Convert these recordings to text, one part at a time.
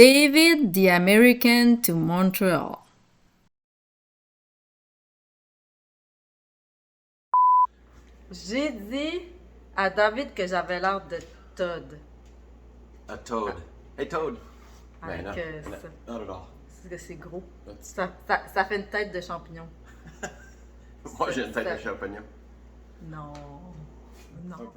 David the American to Montreal. J'ai dit à David que j'avais l'air de Todd. A toad. Hey Toad. Avec Ben, ça. not at all. Parce que c'est gros. Ça fait une tête de champignon. Moi j'ai une tête de champignon. Non. Non.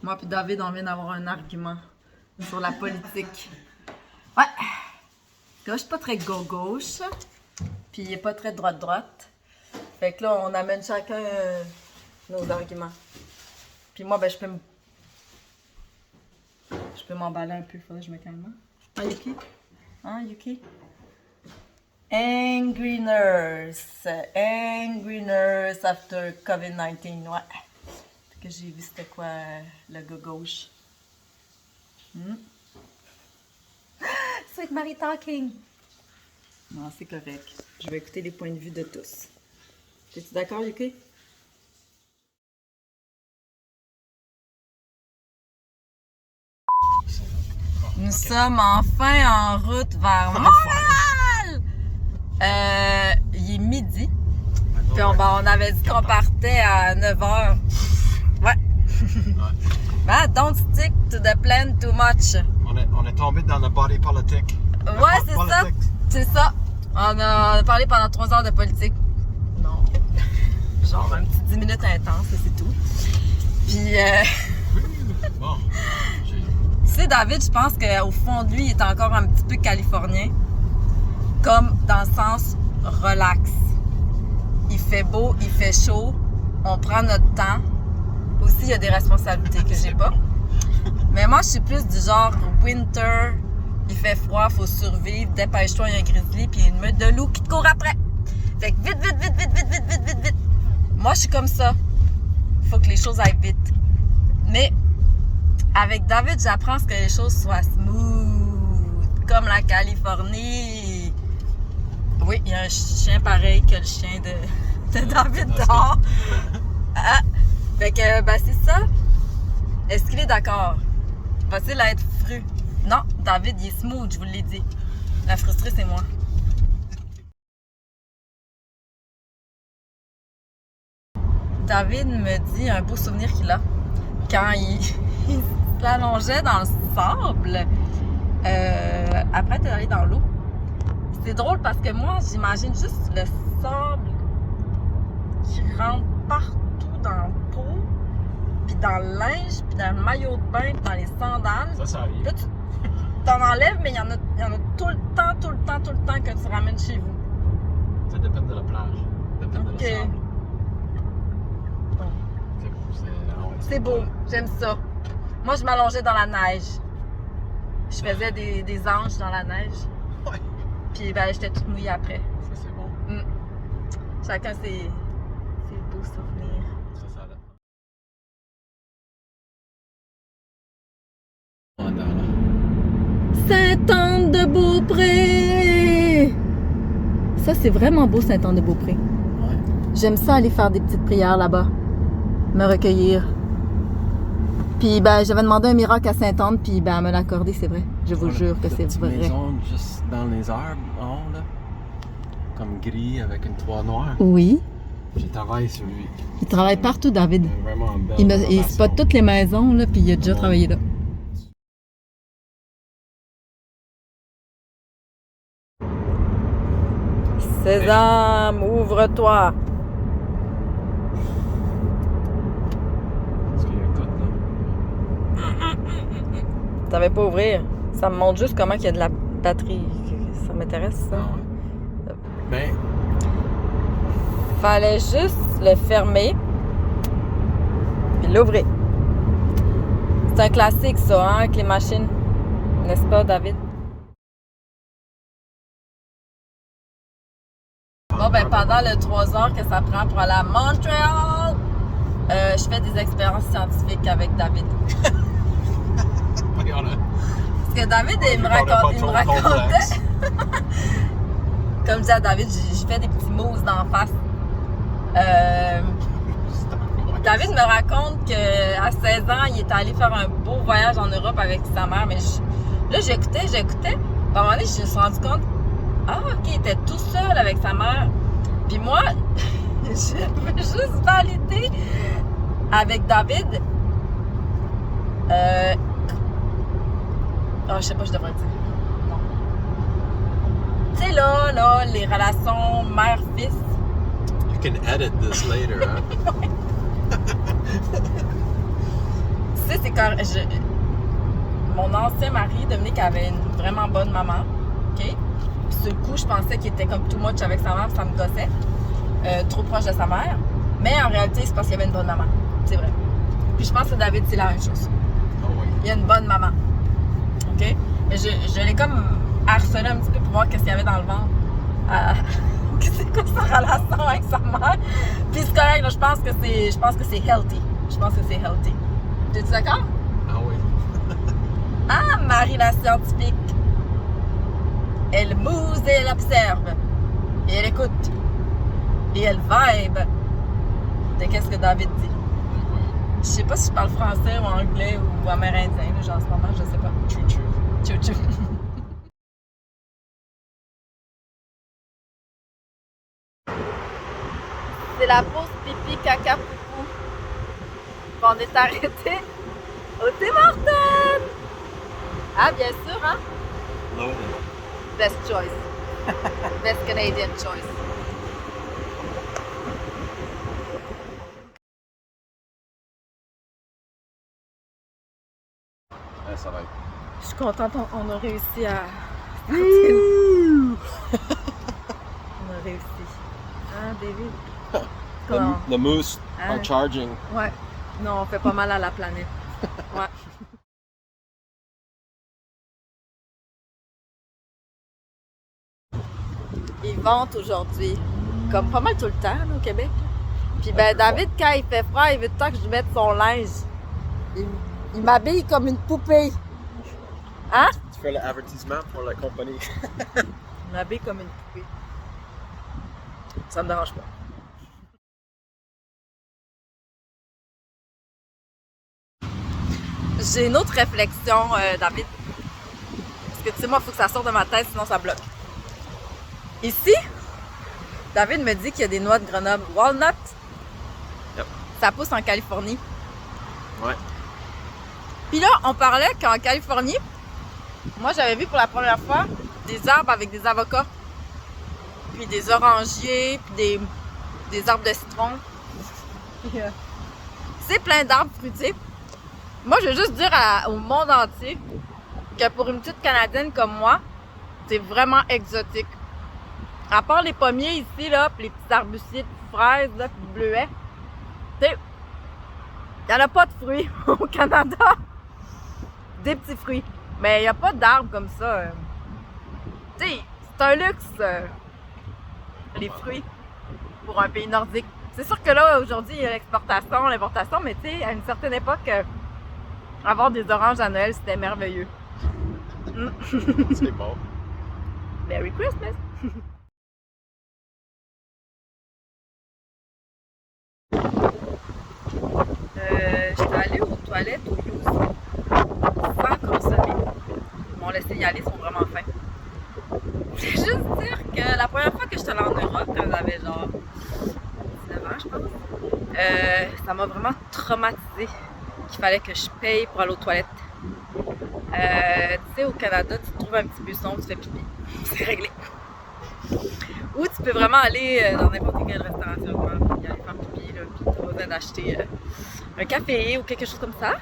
Moi puis David, on vient d'avoir un argument sur la politique. Ouais. Là, je suis pas très gauche, puis il est pas très droite. Fait que là, on amène chacun nos arguments. Puis moi, ben, je peux m'emballer un peu. Faudrait que je me calme. Ah, Yuki? Hein, Yuki? Angry nurse. Angry nurse after COVID-19. Ouais. Que j'ai vu c'était quoi le gars gauche. C'est Marie talking. Non, c'est correct. Je vais écouter les points de vue de tous. Es-tu d'accord, Yuki? Nous sommes enfin en route vers Montréal! Il est midi. Puis on avait dit qu'on partait à 9h. Ouais. Ben, don't stick to the plan too much. On est tombé dans le body politique. Ouais, c'est ça. C'est ça. On a parlé pendant 3 heures de politique. Non. Genre un petit 10 minutes intense, c'est tout. Puis, Bon. tu sais, David, je pense qu'au fond de lui, il est encore un petit peu californien. Comme dans le sens relax. Il fait beau, il fait chaud. On prend notre temps. Aussi, il y a des responsabilités que j'ai pas. Mais moi, je suis plus du genre winter, il fait froid, faut survivre, dépêche-toi, il y a un grizzly, puis il y a une meute de loups qui te court après. Fait que vite. Moi, je suis comme ça. Faut que les choses aillent vite. Mais avec David, j'apprends ce que les choses soient smooth, comme la Californie. Oui, il y a un chien pareil que le chien de David dehors. Ah. Fait que, ben c'est ça. Est-ce qu'il est d'accord? Va-t-il être fru? Non, David, il est smooth, je vous l'ai dit. La frustrée, c'est moi. David me dit un beau souvenir qu'il a quand il s'allongeait dans le sable après être allé dans l'eau. C'est drôle parce que moi, j'imagine juste le sable qui rentre partout dans la peau, puis dans le linge, puis dans le maillot de bain, puis dans les sandales. Ça arrive. Là, tu t'en enlèves, mais il y en a tout le temps que tu ramènes chez vous. Ça dépend de la plage. Ça dépend Ok. de la sable. Bon. C'est C'est beau, j'aime ça. Moi, je m'allongeais dans la neige. Je faisais des anges dans la neige. Ouais. Puis ben, j'étais toute mouillée après. Ça, c'est bon. Chacun ses beaux souvenirs. Ça Sainte-Anne-de-Beaupré! Ça, c'est vraiment beau, Sainte-Anne-de-Beaupré. Ouais. J'aime ça aller faire des petites prières là-bas. Me recueillir. Puis, ben, j'avais demandé un miracle à Sainte-Anne, puis, ben, elle me l'a accordé, c'est vrai. Je vous jure que c'est vrai. Une maison juste dans les arbres, en haut, là. Comme gris avec une toit noire. Oui. J'ai travaillé sur lui. Il travaille partout, David. Vraiment belle Il rénovation. spot toutes les maisons, là, puis il a déjà travaillé là. Sésame, ouvre-toi. Est-ce qu'il y a un code, là? Tu savais pas ouvrir. Ça me montre juste comment il y a de la batterie. Ça m'intéresse, ça. Ah ouais. Ben, Fallait juste le fermer puis l'ouvrir. C'est un classique, ça, hein, avec les machines. N'est-ce pas, David? Bon, ben, pendant les 3 heures que ça prend pour aller à Montréal, je fais des expériences scientifiques avec David. regarde là. Parce que David, il me racontait. Comme je dis à David, j'ai fait des petits moves d'en face. David me raconte qu'à 16 ans, il est allé faire un beau voyage en Europe avec sa mère. Mais là, j'écoutais. Puis à un moment donné, je me suis rendu compte, OK, il était tout seul avec sa mère. Puis moi, je veux juste valider avec David. Je sais pas, je devrais le dire. Non. Tu sais, là, les relations mère-fils. You can edit this later, hein? Tu sais, c'est quand mon ancien mari, Dominique, avait une vraiment bonne maman, OK? Puis sur le coup, je pensais qu'il était comme too much avec sa mère, ça me gossait. Trop proche de sa mère. Mais en réalité, c'est parce qu'il y avait une bonne maman. C'est vrai. Puis je pense que David, c'est la même chose. Oh oui. Il y a une bonne maman. OK? Mais je l'ai comme harcelé un petit peu pour voir qu'est-ce qu'il y avait dans le ventre. C'est quoi sa relation avec sa mère? Puis c'est correct, là, je pense que c'est healthy. Je pense que c'est healthy. T'es-tu d'accord? Ah oui. Marie la scientifique. Elle muse et elle observe. Et elle écoute. Et elle vibe de qu'est-ce que David dit. Je sais pas si je parle français ou anglais ou amérindien, là, genre en ce moment, je sais pas. Chou-chou. Chou-chou. C'est la pause pipi, caca, poupou. On est arrêté au Tim Hortons. Ah, bien sûr, hein? Loaded. Best choice. Best Canadian choice. Ouais, ça va être. Je suis contente, on a réussi à... on a réussi. Hein, David? Comment? The moose Hein? are charging. Ouais. Non, on fait pas mal à la planète. Ouais. Ils vantent aujourd'hui, comme pas mal tout le temps là, au Québec. Puis ben David, quand il fait froid, il veut tout le temps que je mette son linge. Il m'habille comme une poupée. Hein? Tu fais l'avertissement pour la compagnie. Il m'habille comme une poupée. Ça me dérange pas. J'ai une autre réflexion, David. Parce que tu sais, moi, il faut que ça sorte de ma tête, sinon ça bloque. Ici, David me dit qu'il y a des noix de Grenoble. Walnut, Yep. ça pousse en Californie. Ouais. Puis là, on parlait qu'en Californie, moi, j'avais vu pour la première fois des arbres avec des avocats. Puis des orangiers, puis des arbres de citron. C'est plein d'arbres fruitiers. Moi, je veux juste dire au monde entier que pour une petite Canadienne comme moi, c'est vraiment exotique. À part les pommiers ici, là, puis les petits arbustiers de fraises, là, puis de bleuets, tu sais, il n'y en a pas de fruits au Canada. Des petits fruits. Mais il n'y a pas d'arbres comme ça. Tu sais, c'est un luxe, les fruits, pour un pays nordique. C'est sûr que là, aujourd'hui, il y a l'exportation, l'importation, mais tu sais, à une certaine époque, avoir des oranges à Noël, c'était merveilleux. C'est bon. Merry Christmas! J'étais allée aux toilettes au Youth sans consommer. Ils m'ont laissé y aller, ils sont vraiment fins. Je voulais juste dire que la première fois que j'étais allée en Europe, quand j'avais genre 19 ans, je pense, ça m'a vraiment traumatisée qu'il fallait que je paye pour aller aux toilettes. Tu sais, au Canada, tu trouves un petit buisson, tu fais pipi. C'est réglé. Ou tu peux vraiment aller dans n'importe quelle restauration, puis aller faire pipi, là, puis tu as besoin d'acheter un café ou quelque chose comme ça.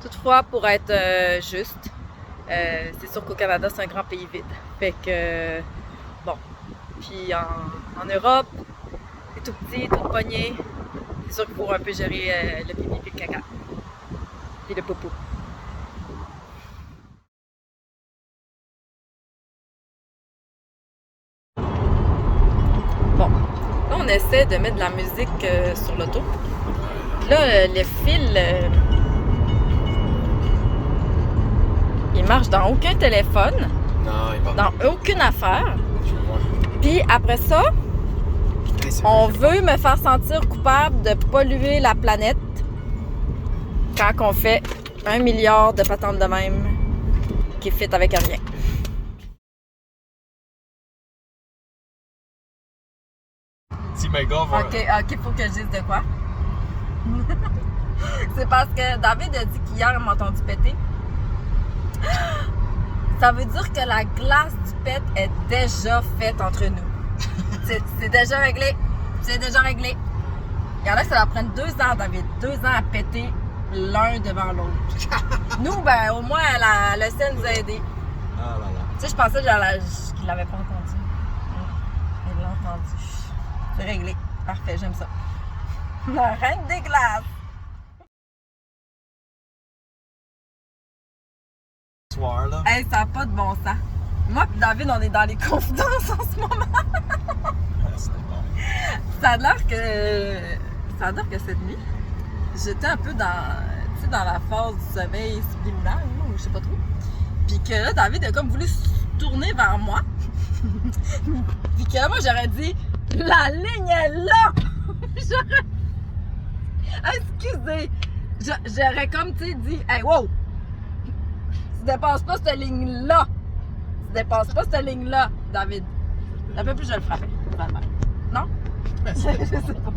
Toutefois, pour être juste, c'est sûr qu'au Canada, c'est un grand pays vide. Fait que, bon. Puis en Europe, c'est tout petit, tout pogné. C'est sûr qu'il faut un peu gérer le pipi et le caca. Puis le popo. Bon, là on essaie de mettre de la musique sur l'auto. Là, le fil, il marche dans aucun téléphone, Non, il va. dans aucune affaire. Je vois. Puis après ça, Hey, c'est On vrai, veut me faire sentir coupable de polluer la planète quand on fait 1 milliard de patentes de même qui fit avec rien. Si mes gars vont... Ok, faut que je dise de quoi? C'est parce que David a dit qu'hier, il m'a entendu péter. Ça veut dire que la glace du pet est déjà faite entre nous. C'est déjà réglé. C'est déjà réglé. Il y en a que ça va prendre 2 ans, David. 2 ans à péter l'un devant l'autre. Nous, ben, au moins, le ciel nous a aidés. Ah là là. Tu sais, je pensais qu'il l'avait pas entendu. Il l'a entendu. C'est réglé. Parfait, j'aime ça. La reine des glaces. Soir, là. Hey, ça n'a pas de bon sens. Moi et David, on est dans les confidences en ce moment. C'était bon. Ça a l'air que cette nuit, j'étais un peu dans la phase du sommeil subliminal, là, ou je sais pas trop. Puis que là, David a comme voulu se tourner vers moi. Puis que là, moi, j'aurais dit « La ligne est là! » J'aurais... Excusez! J'aurais comme, tu sais, dit « Hey, wow! Tu dépasses pas cette ligne-là! Tu dépasses pas cette ligne-là, David! » Un peu plus, je le frappais. Non? Je sais pas.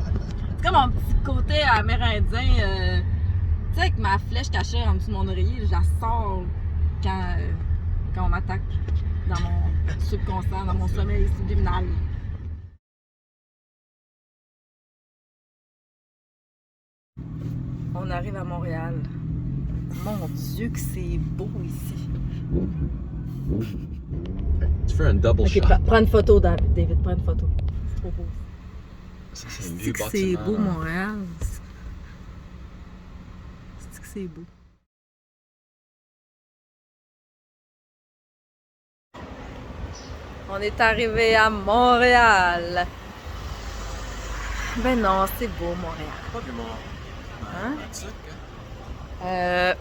C'est comme mon petit côté amérindien. Tu sais, avec ma flèche cachée en dessous de mon oreiller, je la sors quand on m'attaque dans mon subconscient, dans mon sommeil subliminal. On arrive à Montréal. Mon Dieu que c'est beau ici. Tu fais un double Ok, shot. prends une photo, David, prends une photo. C'est trop beau. Ça, c'est un C'est vieux que bâtiment. c'est beau, Montréal. C'est que c'est beau. On est arrivé à Montréal. Ben non, c'est beau, Montréal. Pas vraiment Hein? romantique, hein?